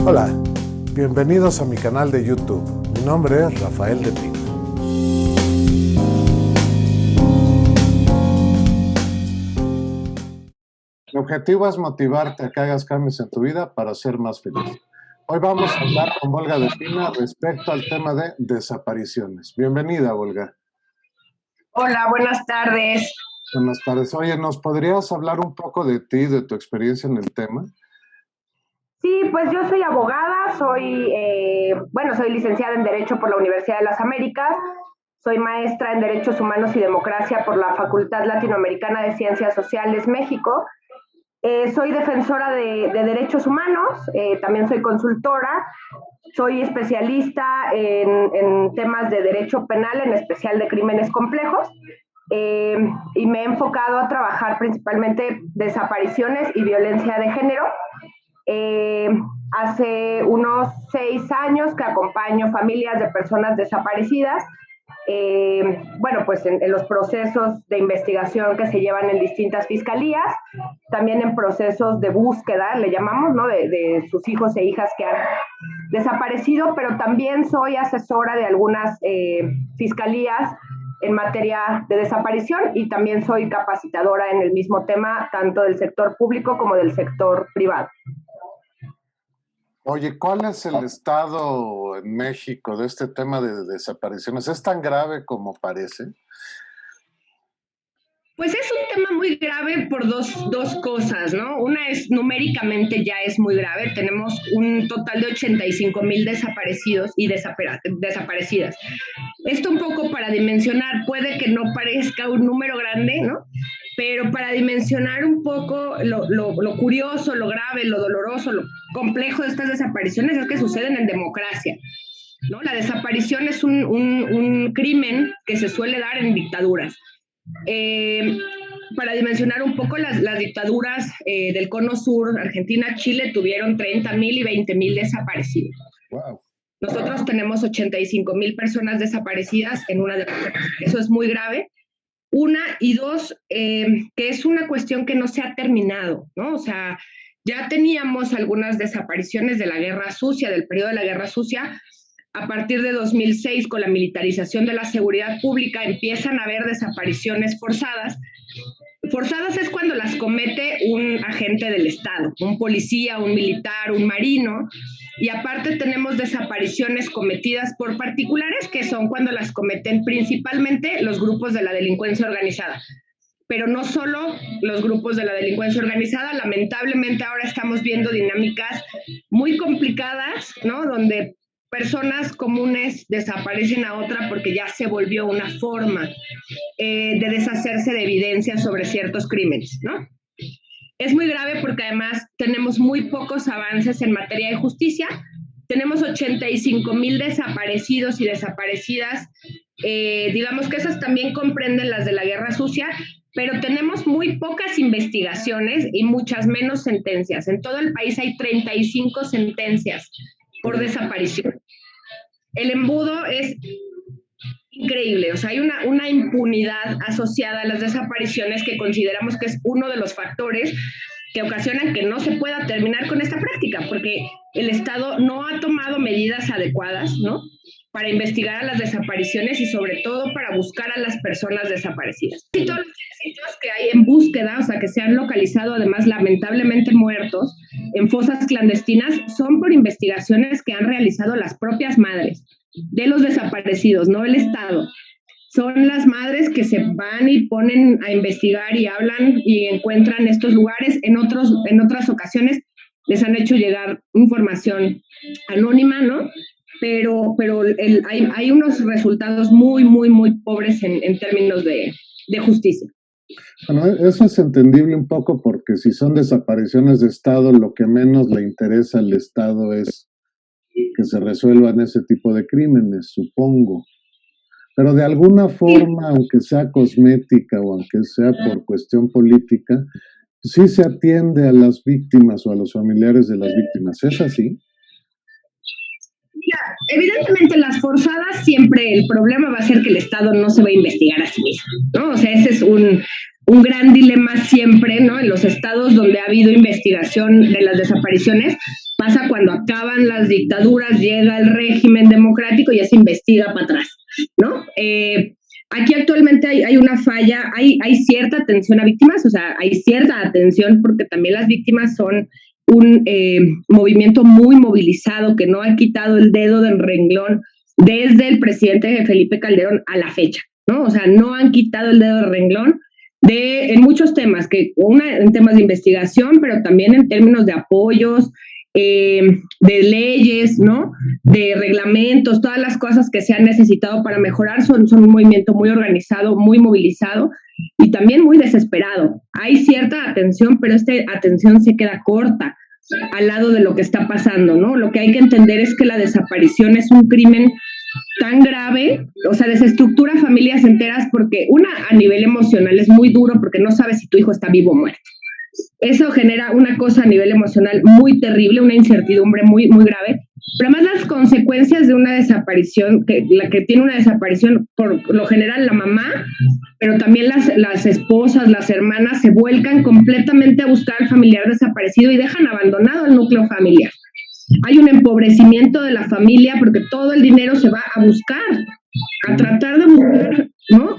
Hola, bienvenidos a mi canal de YouTube. Mi nombre es Rafael de Pino. Mi objetivo es motivarte a que hagas cambios en tu vida para ser más feliz. Hoy vamos a hablar con Olga de Pina respecto al tema de desapariciones. Bienvenida, Olga. Hola, buenas tardes. Buenas tardes. Oye, ¿nos podrías hablar un poco de ti, de tu experiencia en el tema? Sí, pues yo soy abogada, soy licenciada en Derecho por la Universidad de las Américas, soy maestra en Derechos Humanos y Democracia por la Facultad Latinoamericana de Ciencias Sociales, México. Soy defensora de derechos humanos, también soy consultora, soy especialista en temas de derecho penal, en especial de crímenes complejos, y me he enfocado a trabajar principalmente desapariciones y violencia de género. Hace unos 6 años que acompaño familias de personas desaparecidas, pues en los procesos de investigación que se llevan en distintas fiscalías, también en procesos de búsqueda, le llamamos, ¿no? de sus hijos e hijas que han desaparecido, pero también soy asesora de algunas fiscalías en materia de desaparición y también soy capacitadora en el mismo tema, tanto del sector público como del sector privado. Oye, ¿cuál es el estado en México de este tema de desapariciones? ¿Es tan grave como parece? Pues es un tema muy grave por dos cosas, ¿no? Una es, numéricamente ya es muy grave. Tenemos un total de 85,000 desaparecidos y desaparecidas. Esto un poco para dimensionar, puede que no parezca un número grande, ¿no? Pero para dimensionar un poco lo curioso, lo grave, lo doloroso, lo complejo de estas desapariciones es que suceden en democracia, ¿no? La desaparición es un crimen que se suele dar en dictaduras. Para dimensionar un poco, las dictaduras del Cono Sur, Argentina, Chile, tuvieron 30,000 y 20,000 desaparecidos. Wow. Nosotros tenemos 85,000 personas desaparecidas en una democracia. Eso es muy grave. Una, y dos, que es una cuestión que no se ha terminado, ¿no? O sea, ya teníamos algunas desapariciones de la Guerra Sucia, del periodo de la Guerra Sucia. A partir de 2006, con la militarización de la seguridad pública, empiezan a haber desapariciones forzadas. Forzadas es cuando las comete un agente del Estado, un policía, un militar, un marino, y aparte tenemos desapariciones cometidas por particulares, que son cuando las cometen principalmente los grupos de la delincuencia organizada. Pero no solo los grupos de la delincuencia organizada, lamentablemente ahora estamos viendo dinámicas muy complicadas, ¿no? Donde personas comunes desaparecen a otra porque ya se volvió una forma de deshacerse de evidencia sobre ciertos crímenes, ¿no? Es muy grave porque además tenemos muy pocos avances en materia de justicia. Tenemos 85,000 desaparecidos y desaparecidas. Digamos que esas también comprenden las de la Guerra Sucia, pero tenemos muy pocas investigaciones y muchas menos sentencias. En todo el país hay 35 sentencias por desaparición. El embudo es increíble, o sea, hay una impunidad asociada a las desapariciones que consideramos que es uno de los factores que ocasionan que no se pueda terminar con esta práctica, porque el Estado no ha tomado medidas adecuadas, ¿no?, para investigar a las desapariciones y sobre todo para buscar a las personas desaparecidas. Y todos los sitios que hay en búsqueda, o sea, que se han localizado además lamentablemente muertos en fosas clandestinas, son por investigaciones que han realizado las propias madres de los desaparecidos, no el Estado. Son las madres que se van y ponen a investigar y hablan y encuentran estos lugares. En otras ocasiones les han hecho llegar información anónima, ¿no? Pero hay unos resultados muy, muy, muy pobres en términos de justicia. Bueno, eso es entendible un poco porque si son desapariciones de Estado, lo que menos le interesa al Estado es que se resuelvan ese tipo de crímenes, supongo. Pero de alguna forma, aunque sea cosmética o aunque sea por cuestión política, sí se atiende a las víctimas o a los familiares de las víctimas. ¿Es así? Mira, evidentemente las forzadas siempre el problema va a ser que el Estado no se va a investigar a sí mismo, ¿no? O sea, ese es un un gran dilema siempre, ¿no? En los estados donde ha habido investigación de las desapariciones, pasa cuando acaban las dictaduras, llega el régimen democrático y ya se investiga para atrás, ¿no? Aquí actualmente hay una falla, hay cierta atención a víctimas, o sea, hay cierta atención porque también las víctimas son un movimiento muy movilizado que no ha quitado el dedo del renglón desde el presidente Felipe Calderón a la fecha, ¿no? O sea, no han quitado el dedo del renglón en muchos temas, en temas de investigación, pero también en términos de apoyos, de leyes, ¿no? De reglamentos, todas las cosas que se han necesitado para mejorar son un movimiento muy organizado, muy movilizado y también muy desesperado. Hay cierta atención, pero esta atención se queda corta al lado de lo que está pasando, ¿no? Lo que hay que entender es que la desaparición es un crimen tan grave, o sea, desestructura familias enteras porque a nivel emocional es muy duro porque no sabes si tu hijo está vivo o muerto. Eso genera una cosa a nivel emocional muy terrible, una incertidumbre muy, muy grave, pero además las consecuencias de una desaparición, la que tiene una desaparición, por lo general la mamá, pero también las esposas, las hermanas, se vuelcan completamente a buscar al familiar desaparecido y dejan abandonado el núcleo familiar. Hay un empobrecimiento de la familia porque todo el dinero se va a buscar, a tratar de buscar, ¿no?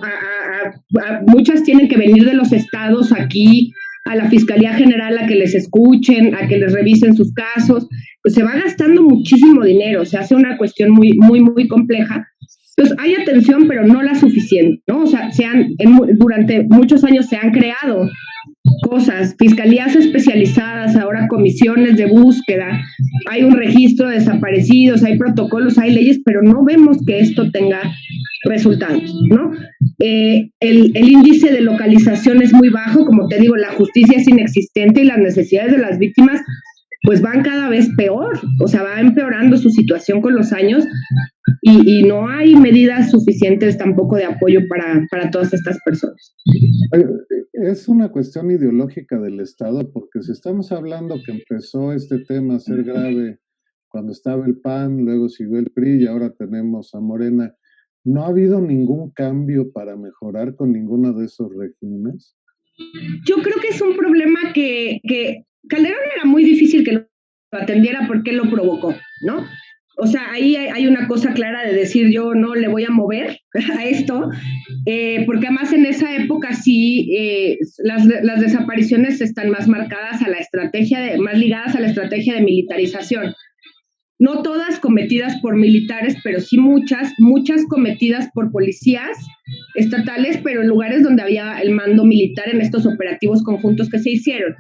Muchas tienen que venir de los estados aquí, a la Fiscalía General a que les escuchen, a que les revisen sus casos, pues se va gastando muchísimo dinero, se hace una cuestión muy, muy, muy compleja. Entonces hay atención, pero no la suficiente, ¿no? O sea, durante muchos años se han creado cosas, fiscalías especializadas, ahora comisiones de búsqueda, hay un registro de desaparecidos, hay protocolos, hay leyes, pero no vemos que esto tenga resultados, ¿no? El índice de localización es muy bajo, como te digo, la justicia es inexistente y las necesidades de las víctimas pues van cada vez peor, o sea, va empeorando su situación con los años y no hay medidas suficientes tampoco de apoyo para todas estas personas. Es una cuestión ideológica del Estado, porque si estamos hablando que empezó este tema a ser grave cuando estaba el PAN, luego siguió el PRI y ahora tenemos a Morena, ¿no ha habido ningún cambio para mejorar con ninguno de esos regímenes? Yo creo que es un problema que Calderón era muy difícil que lo atendiera porque él lo provocó, ¿no? O sea, ahí hay una cosa clara de decir yo no le voy a mover a esto, porque además en esa época sí las desapariciones están más marcadas a la estrategia, más ligadas a la estrategia de militarización. No todas cometidas por militares, pero sí muchas cometidas por policías estatales, pero en lugares donde había el mando militar en estos operativos conjuntos que se hicieron.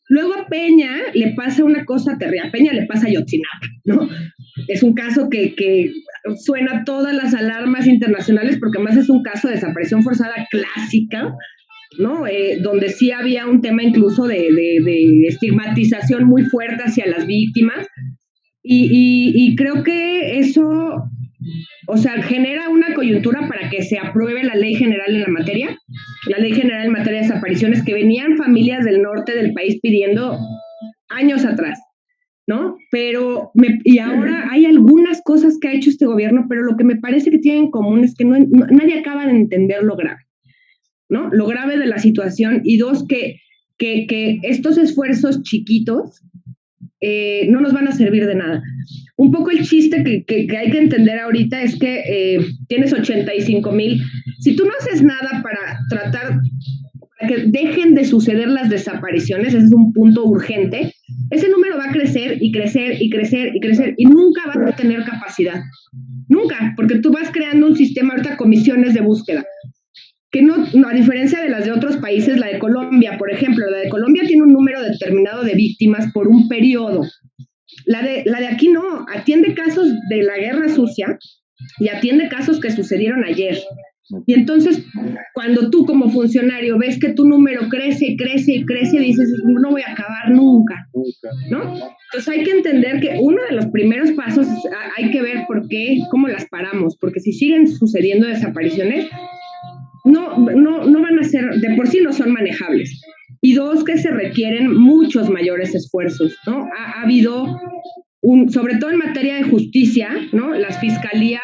Luego a Peña le pasa una cosa terrible, a Peña le pasa Ayotzinapa, ¿no? Es un caso que suena todas las alarmas internacionales porque además es un caso de desaparición forzada clásica, ¿no? Donde sí había un tema incluso de estigmatización muy fuerte hacia las víctimas y creo que eso, o sea, genera una coyuntura para que se apruebe la ley general en la materia, la ley general en materia de desapariciones que venían familias del norte del país pidiendo años atrás, ¿no? Y ahora hay algunas cosas que ha hecho este gobierno, pero lo que me parece que tienen en común es que nadie acaba de entender lo grave, ¿no? Lo grave de la situación y dos, que estos esfuerzos chiquitos no nos van a servir de nada. Un poco el chiste que hay que entender ahorita es que tienes 85,000. Si tú no haces nada para tratar para que dejen de suceder las desapariciones, ese es un punto urgente, ese número va a crecer y crecer y crecer y crecer y nunca vas a tener capacidad. Nunca, porque tú vas creando un sistema, ahorita comisiones de búsqueda, que no, a diferencia de las de otros países, la de Colombia, por ejemplo, la de Colombia tiene un número determinado de víctimas por un periodo. La de aquí no, atiende casos de la guerra sucia y atiende casos que sucedieron ayer. Y entonces, cuando tú como funcionario ves que tu número crece y crece y crece, dices, no voy a acabar nunca, ¿no? Entonces hay que entender que uno de los primeros pasos hay que ver por qué, cómo las paramos, porque si siguen sucediendo desapariciones, no van a ser, de por sí no son manejables. Y dos, que se requieren muchos mayores esfuerzos, ¿no? Ha habido, sobre todo en materia de justicia, ¿no? Las fiscalías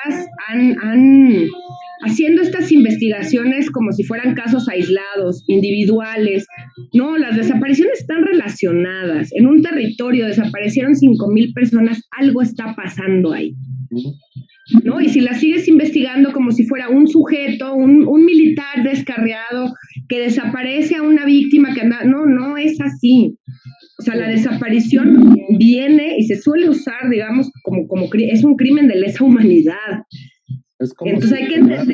han haciendo estas investigaciones como si fueran casos aislados, individuales. No, las desapariciones están relacionadas. En un territorio desaparecieron 5,000 personas, algo está pasando ahí, ¿no? Y si la sigues investigando como si fuera un sujeto, un militar descarriado que desaparece a una víctima que anda, no es así. O sea, la desaparición viene y se suele usar, digamos, como es un crimen de lesa humanidad. Entonces hay que entenderla.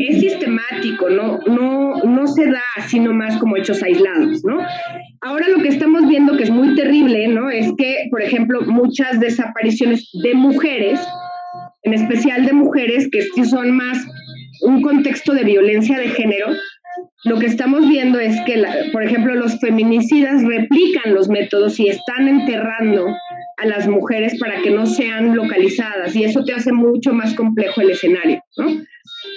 Es sistemático, no se da así nomás como hechos aislados, ¿no? Ahora lo que estamos viendo, que es muy terrible, ¿no? Es que, por ejemplo, muchas desapariciones de mujeres, en especial de mujeres que son más un contexto de violencia de género, lo que estamos viendo es que, por ejemplo, los feminicidas replican los métodos y están enterrando a las mujeres para que no sean localizadas, y eso te hace mucho más complejo el escenario, ¿no?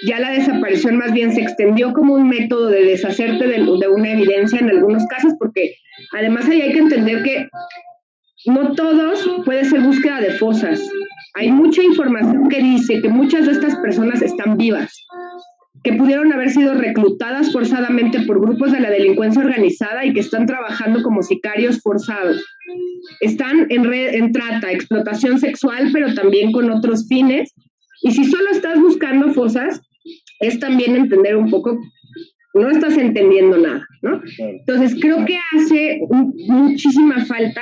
Ya la desaparición más bien se extendió como un método de deshacerte de una evidencia en algunos casos, porque además ahí hay que entender que no todos puede ser búsqueda de fosas. Hay mucha información que dice que muchas de estas personas están vivas, que pudieron haber sido reclutadas forzadamente por grupos de la delincuencia organizada y que están trabajando como sicarios forzados. Están en trata, explotación sexual, pero también con otros fines. Y si solo estás buscando fosas, es también entender un poco, no estás entendiendo nada, ¿no? Entonces creo que hace muchísima falta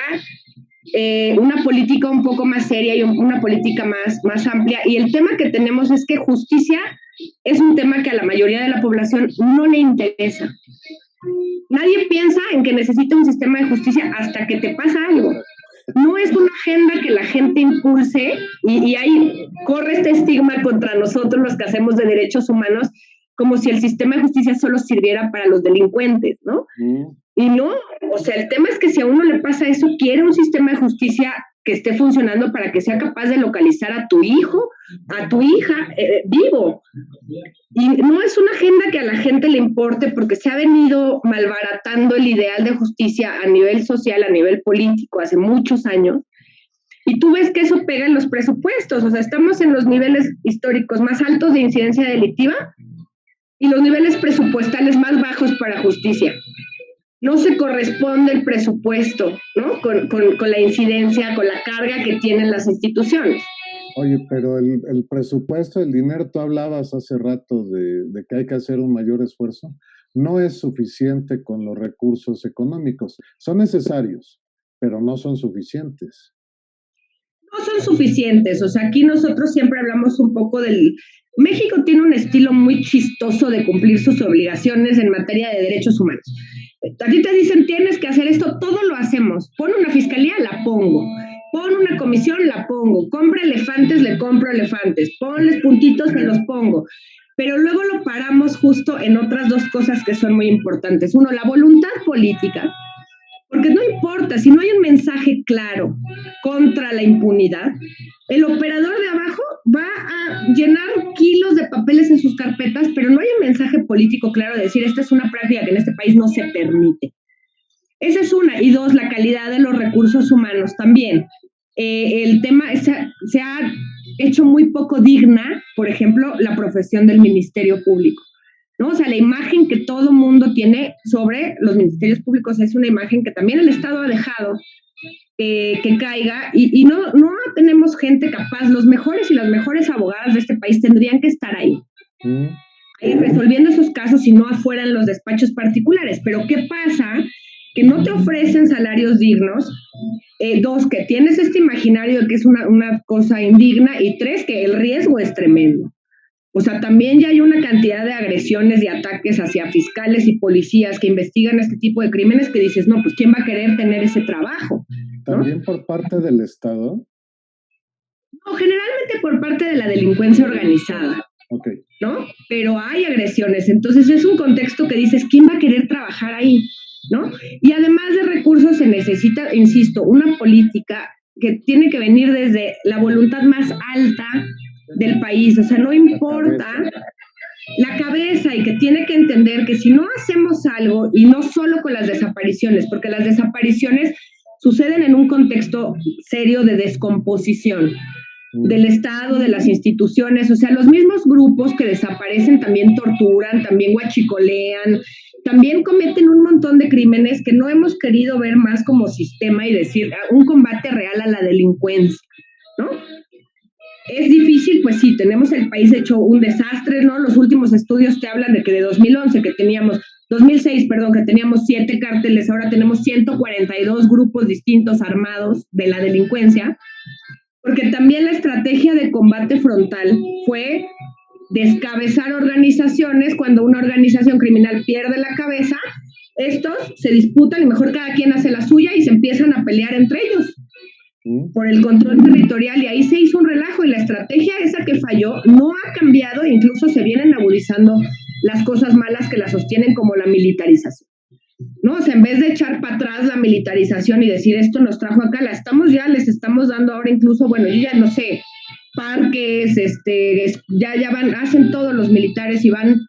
una política un poco más seria y una política más amplia. Y el tema que tenemos es que justicia es un tema que a la mayoría de la población no le interesa. Nadie piensa en que necesita un sistema de justicia hasta que te pasa algo. No es una agenda que la gente impulse, y ahí corre este estigma contra nosotros los que hacemos de derechos humanos, como si el sistema de justicia solo sirviera para los delincuentes, ¿no? Y no, o sea, el tema es que si a uno le pasa eso, quiere un sistema de justicia que esté funcionando para que sea capaz de localizar a tu hijo, a tu hija, vivo. Y no es una agenda que a la gente le importe, porque se ha venido malbaratando el ideal de justicia a nivel social, a nivel político, hace muchos años. Y tú ves que eso pega en los presupuestos. O sea, estamos en los niveles históricos más altos de incidencia delictiva y los niveles presupuestales más bajos para justicia. No se corresponde el presupuesto, ¿no? con la incidencia, con la carga que tienen las instituciones. Oye, pero el presupuesto, el dinero, tú hablabas hace rato de que hay que hacer un mayor esfuerzo, no es suficiente con los recursos económicos. Son necesarios, pero no son suficientes. No son suficientes. O sea, aquí nosotros siempre hablamos un poco del... México tiene un estilo muy chistoso de cumplir sus obligaciones en materia de derechos humanos. A ti te dicen, tienes que hacer esto, todo lo hacemos. Pon una fiscalía, la pongo. Pon una comisión, la pongo. Compra elefantes, le compro elefantes. Ponles puntitos, se los pongo. Pero luego lo paramos justo en otras dos cosas que son muy importantes. Uno, la voluntad política. Porque no importa, si no hay un mensaje claro contra la impunidad, el operador de abajo va a llenar kilos de papeles en sus carpetas, pero no hay un mensaje político claro de decir, esta es una práctica que en este país no se permite. Esa es una. Y dos, la calidad de los recursos humanos también. El tema se ha hecho muy poco digna, por ejemplo, la profesión del Ministerio Público, ¿no? O sea, la imagen que todo mundo tiene sobre los ministerios públicos es una imagen que también el Estado ha dejado que caiga, y no tenemos gente capaz. Los mejores y las mejores abogadas de este país tendrían que estar ahí, resolviendo esos casos y no afuera en los despachos particulares. Pero ¿qué pasa? Que no te ofrecen salarios dignos. Dos, que tienes este imaginario de que es una cosa indigna. Y tres, que el riesgo es tremendo. O sea, también ya hay una cantidad de agresiones y ataques hacia fiscales y policías que investigan este tipo de crímenes que dices, no, pues ¿quién va a querer tener ese trabajo? ¿No? ¿También por parte del Estado? No, generalmente por parte de la delincuencia organizada. Okay. ¿No? Pero hay agresiones. Entonces es un contexto que dices, ¿quién va a querer trabajar ahí? ¿No? Y además de recursos se necesita, insisto, una política que tiene que venir desde la voluntad más alta del país. O sea, no importa la cabeza, y que tiene que entender que si no hacemos algo, y no solo con las desapariciones, porque las desapariciones suceden en un contexto serio de descomposición. del Estado, de las instituciones, o sea, los mismos grupos que desaparecen también torturan, también huachicolean, también cometen un montón de crímenes que no hemos querido ver más como sistema y decir un combate real a la delincuencia, ¿no? Es difícil, pues sí, tenemos el país hecho un desastre, ¿no? Los últimos estudios te hablan de que de 2011 que teníamos 2006, perdón, que teníamos 7 cárteles, ahora tenemos 142 grupos distintos armados de la delincuencia, porque también la estrategia de combate frontal fue descabezar organizaciones. Cuando una organización criminal pierde la cabeza, estos se disputan y mejor cada quien hace la suya y se empiezan a pelear entre ellos por el control territorial, y ahí se hizo un relajo, y la estrategia esa que falló no ha cambiado, e incluso se vienen agudizando las cosas malas que la sostienen, como la militarización, ¿no? O sea, en vez de echar para atrás la militarización y decir esto nos trajo acá, les estamos dando ahora incluso, bueno, yo ya no sé, parques, ya van, hacen todos los militares y van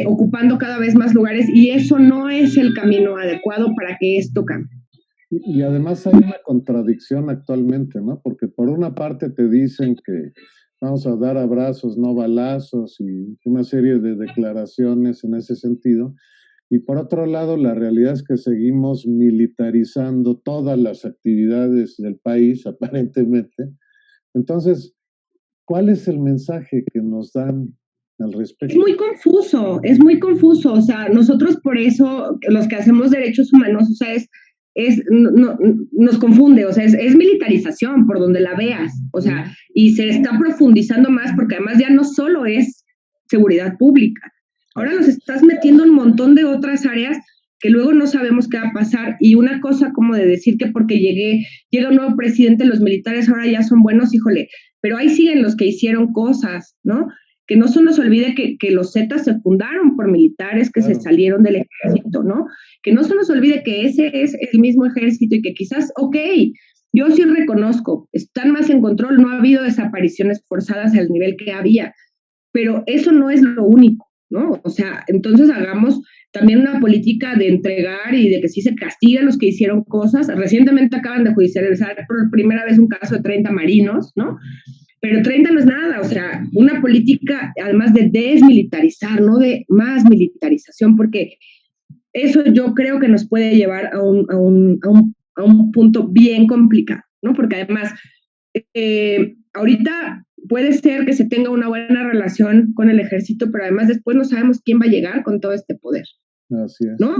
ocupando cada vez más lugares, y eso no es el camino adecuado para que esto cambie. Y además hay una contradicción actualmente, ¿no? Porque por una parte te dicen que vamos a dar abrazos, no balazos, y una serie de declaraciones en ese sentido. Y por otro lado, la realidad es que seguimos militarizando todas las actividades del país, aparentemente. Entonces, ¿cuál es el mensaje que nos dan al respecto? Es muy confuso. O sea, nosotros por eso, los que hacemos derechos humanos, o sea, nos confunde, o sea, es militarización por donde la veas, o sea, y se está profundizando más porque además ya no solo es seguridad pública, ahora nos estás metiendo un montón de otras áreas que luego no sabemos qué va a pasar. Y una cosa como de decir que porque llega un nuevo presidente, los militares ahora ya son buenos, híjole, pero ahí siguen los que hicieron cosas, ¿no? Que no se nos olvide que los Zetas se fundaron por militares que se salieron del ejército, ¿no? Que no se nos olvide que ese es el mismo ejército y que quizás, yo sí reconozco, están más en control, no ha habido desapariciones forzadas al nivel que había, pero eso no es lo único, ¿no? O sea, entonces hagamos también una política de entregar y de que sí se castigan los que hicieron cosas. Recientemente acaban de judicializar por primera vez un caso de 30 marinos, ¿no? Pero 30 no es nada, o sea, una política además de desmilitarizar, no de más militarización, porque eso yo creo que nos puede llevar a un punto bien complicado, ¿no? Porque además, ahorita puede ser que se tenga una buena relación con el ejército, pero además después no sabemos quién va a llegar con todo este poder. Así es. ¿No?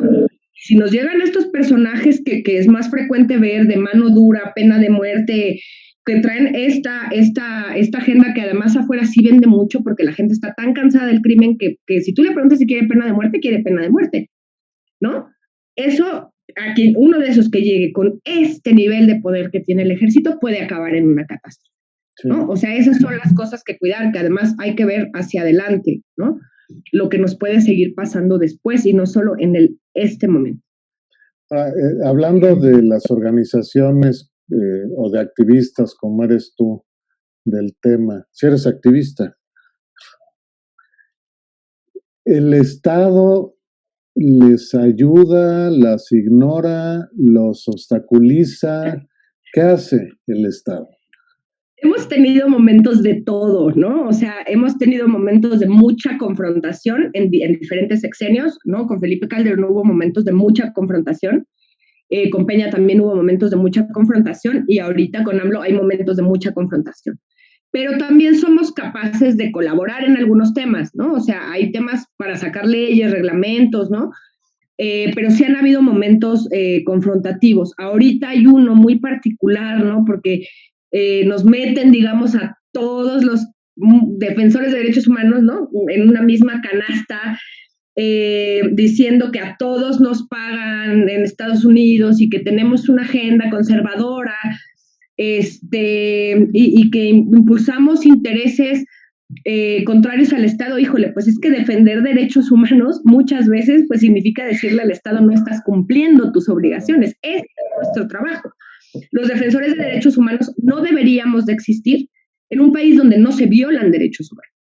Si nos llegan estos personajes que es más frecuente ver de mano dura, pena de muerte, que traen esta agenda que además afuera sí vende mucho porque la gente está tan cansada del crimen que si tú le preguntas si quiere pena de muerte, ¿no? Eso, uno de esos que llegue con este nivel de poder que tiene el ejército puede acabar en una catástrofe, ¿no? O sea, esas son las cosas que cuidar, que además hay que ver hacia adelante, ¿no? Lo que nos puede seguir pasando después y no solo en este momento. Hablando de las organizaciones o de activistas como eres tú del tema, si eres activista, ¿el Estado les ayuda, las ignora, los obstaculiza? ¿Qué hace el Estado? Hemos tenido momentos de todo, ¿no? O sea, hemos tenido momentos de mucha confrontación en diferentes sexenios, ¿no? Con Felipe Calderón hubo momentos de mucha confrontación, con Peña también hubo momentos de mucha confrontación, y ahorita con AMLO hay momentos de mucha confrontación. Pero también somos capaces de colaborar en algunos temas, ¿no? O sea, hay temas para sacar leyes, reglamentos, ¿no? Pero sí han habido momentos confrontativos. Ahorita hay uno muy particular, ¿no? Porque nos meten, digamos, a todos los defensores de derechos humanos, ¿no? En una misma canasta, diciendo que a todos nos pagan en Estados Unidos y que tenemos una agenda conservadora, y que impulsamos intereses contrarios al Estado. Híjole, pues es que defender derechos humanos muchas veces pues significa decirle al Estado no estás cumpliendo tus obligaciones. Este es nuestro trabajo. Los defensores de derechos humanos no deberíamos de existir en un país donde no se violan derechos humanos,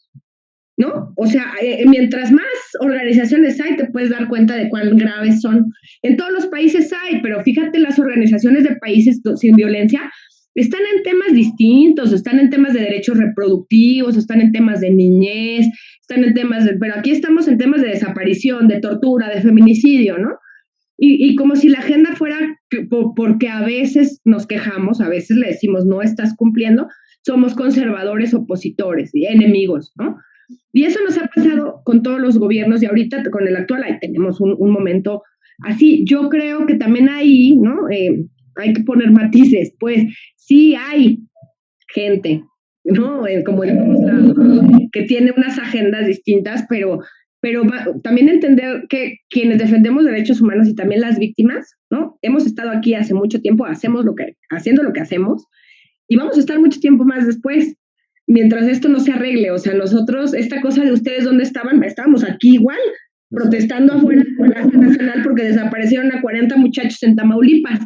¿no? O sea, mientras más organizaciones hay, te puedes dar cuenta de cuán graves son. En todos los países hay, pero fíjate las organizaciones de países sin violencia, están en temas distintos, están en temas de derechos reproductivos, están en temas de niñez, están en temas pero aquí estamos en temas de desaparición, de tortura, de feminicidio, ¿no? Y como si la agenda fuera, porque a veces nos quejamos, a veces le decimos, no estás cumpliendo, somos conservadores, opositores y enemigos, ¿no? Y eso nos ha pasado con todos los gobiernos y ahorita con el actual ahí tenemos un momento así. Yo creo que también ahí, ¿no? Hay que poner matices, pues sí hay gente, ¿no? Como en todos lados, que tiene unas agendas distintas, pero también entender que quienes defendemos derechos humanos y también las víctimas, ¿no? Hemos estado aquí hace mucho tiempo, haciendo lo que hacemos y vamos a estar mucho tiempo más después, mientras esto no se arregle. O sea, nosotros, esta cosa de ustedes, ¿dónde estaban? Estábamos aquí igual, protestando afuera del Palacio Nacional porque desaparecieron a 40 muchachos en Tamaulipas.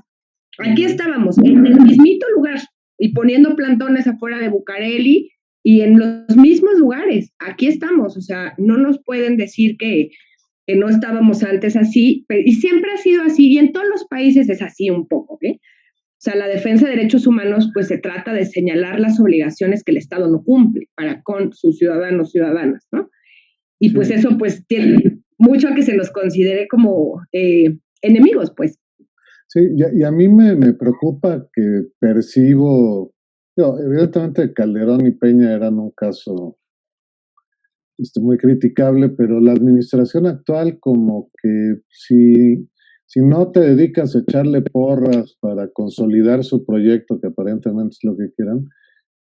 Aquí estábamos, en el mismito lugar, y poniendo plantones afuera de Bucareli, y en los mismos lugares, aquí estamos. O sea, no nos pueden decir que no estábamos antes así, y siempre ha sido así, y en todos los países es así un poco, ¿eh? O sea, la defensa de derechos humanos, pues se trata de señalar las obligaciones que el Estado no cumple para con sus ciudadanos, ciudadanas, ¿no? Y pues eso, pues, tiene mucho a que se nos considere como enemigos, pues. Sí, y a mí me preocupa que percibo, evidentemente Calderón y Peña eran un caso muy criticable, pero la administración actual como que si no te dedicas a echarle porras para consolidar su proyecto, que aparentemente es lo que quieran,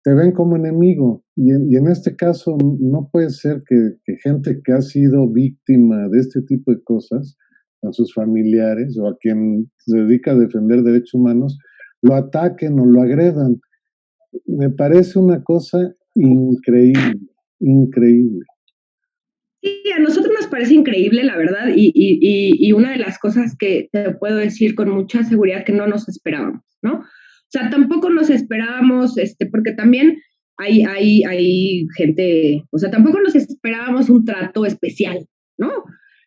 te ven como enemigo. Y en este caso no puede ser que gente que ha sido víctima de este tipo de cosas, a sus familiares o a quien se dedica a defender derechos humanos, lo ataquen o lo agredan. Me parece una cosa increíble, increíble. Sí, a nosotros nos parece increíble, la verdad, y una de las cosas que te puedo decir con mucha seguridad que no nos esperábamos, ¿no? O sea, tampoco nos esperábamos, porque también hay gente, o sea, tampoco nos esperábamos un trato especial, ¿no?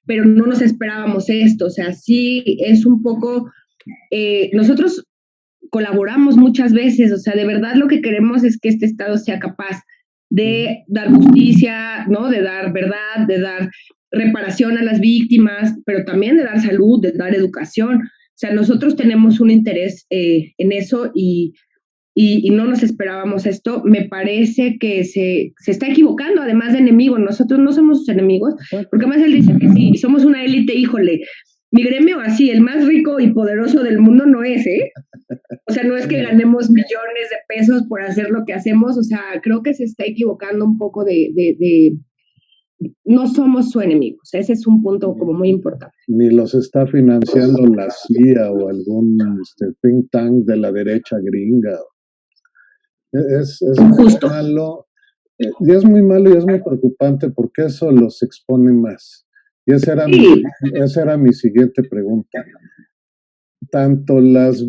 Pero no nos esperábamos esto. O sea, sí es un poco, nosotros colaboramos muchas veces. O sea, de verdad lo que queremos es que este Estado sea capaz de dar justicia, ¿no? De dar verdad, de dar reparación a las víctimas, pero también de dar salud, de dar educación. O sea, nosotros tenemos un interés en eso y no nos esperábamos esto. Me parece que se está equivocando, además de enemigo. Nosotros no somos sus enemigos, porque además él dice que sí, somos una élite. Híjole, mi gremio así, el más rico y poderoso del mundo no es, ¿eh? O sea, no es que ganemos millones de pesos por hacer lo que hacemos. O sea, creo que se está equivocando un poco no somos su enemigo. O sea, ese es un punto como muy importante. Ni los está financiando la CIA o algún think tank de la derecha gringa. Es justo malo, y es muy malo y es muy preocupante porque eso los expone más. Y esa era mi siguiente pregunta. Tanto las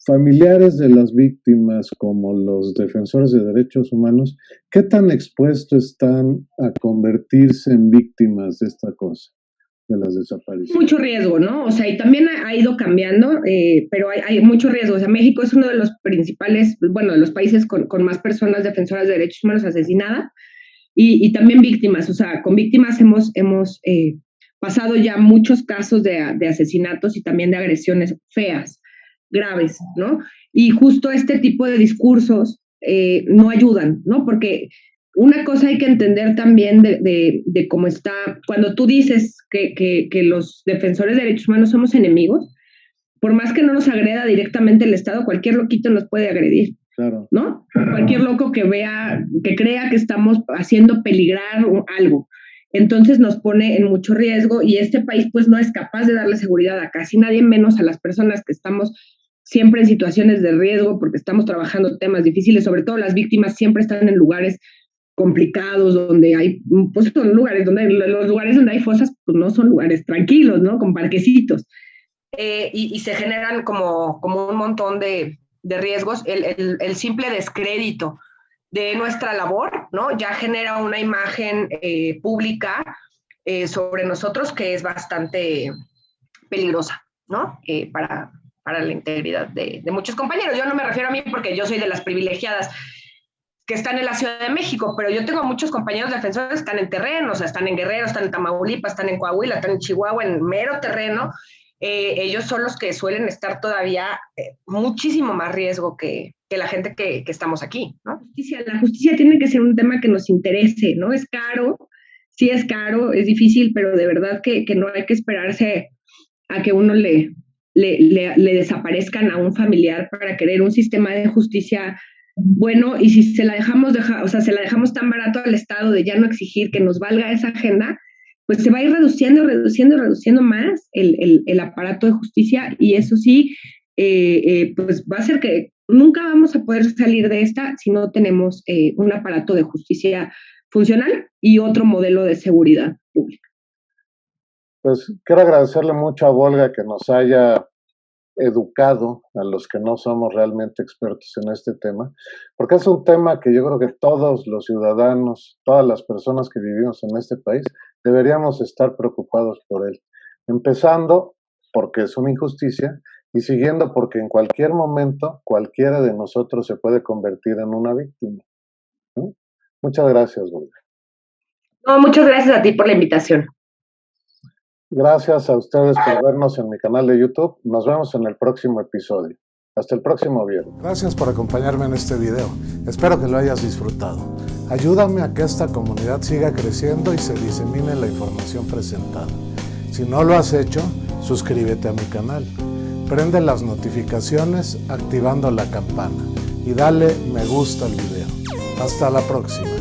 familiares de las víctimas como los defensores de derechos humanos, ¿qué tan expuestos están a convertirse en víctimas de esta cosa, de las desapariciones? Mucho riesgo, ¿no? O sea, y también ha ido cambiando, pero hay mucho riesgo. O sea, México es uno de los principales, bueno, de los países con más personas defensoras de derechos humanos asesinadas y también víctimas. O sea, con víctimas hemos pasado ya muchos casos de asesinatos y también de agresiones feas, graves, ¿no? Y justo este tipo de discursos no ayudan, ¿no? Porque una cosa hay que entender también de cómo está, cuando tú dices que los defensores de derechos humanos somos enemigos, por más que no nos agreda directamente el Estado, cualquier loquito nos puede agredir. Claro. ¿No? Cualquier loco que crea que estamos haciendo peligrar algo. Entonces nos pone en mucho riesgo y este país pues no es capaz de darle seguridad a casi nadie, menos a las personas que estamos siempre en situaciones de riesgo porque estamos trabajando temas difíciles. Sobre todo las víctimas siempre están en lugares complicados, donde hay, pues son lugares donde, los lugares donde hay fosas, pues no son lugares tranquilos, ¿no? Con parquecitos. Y se generan como un montón de riesgos. El simple descrédito de nuestra labor, ¿no? Ya genera una imagen pública sobre nosotros que es bastante peligrosa, ¿no? para la integridad de muchos compañeros. Yo no me refiero a mí porque yo soy de las privilegiadas que están en la Ciudad de México, pero yo tengo muchos compañeros defensores que están en terreno, o sea, están en Guerrero, están en Tamaulipas, están en Coahuila, están en Chihuahua, en mero terreno. Ellos son los que suelen estar todavía muchísimo más riesgo que la gente que estamos aquí, ¿no? La justicia tiene que ser un tema que nos interese, ¿no? Es caro, sí es caro, es difícil, pero de verdad que no hay que esperarse a que uno le desaparezcan a un familiar para querer un sistema de justicia bueno, y si se la dejamos se la dejamos tan barato al Estado de ya no exigir que nos valga esa agenda, pues se va a ir reduciendo más el aparato de justicia, y eso sí, pues va a ser que nunca vamos a poder salir de esta si no tenemos un aparato de justicia funcional y otro modelo de seguridad pública. Pues quiero agradecerle mucho a Olga que nos haya educado a los que no somos realmente expertos en este tema, porque es un tema que yo creo que todos los ciudadanos, todas las personas que vivimos en este país, deberíamos estar preocupados por él. Empezando porque es una injusticia y siguiendo porque en cualquier momento cualquiera de nosotros se puede convertir en una víctima, ¿no? Muchas gracias, Olga. No, muchas gracias a ti por la invitación. Gracias a ustedes por vernos en mi canal de YouTube. Nos vemos en el próximo episodio. Hasta el próximo viernes. Gracias por acompañarme en este video. Espero que lo hayas disfrutado. Ayúdame a que esta comunidad siga creciendo y se disemine la información presentada. Si no lo has hecho, suscríbete a mi canal. Prende las notificaciones activando la campana y dale me gusta al video. Hasta la próxima.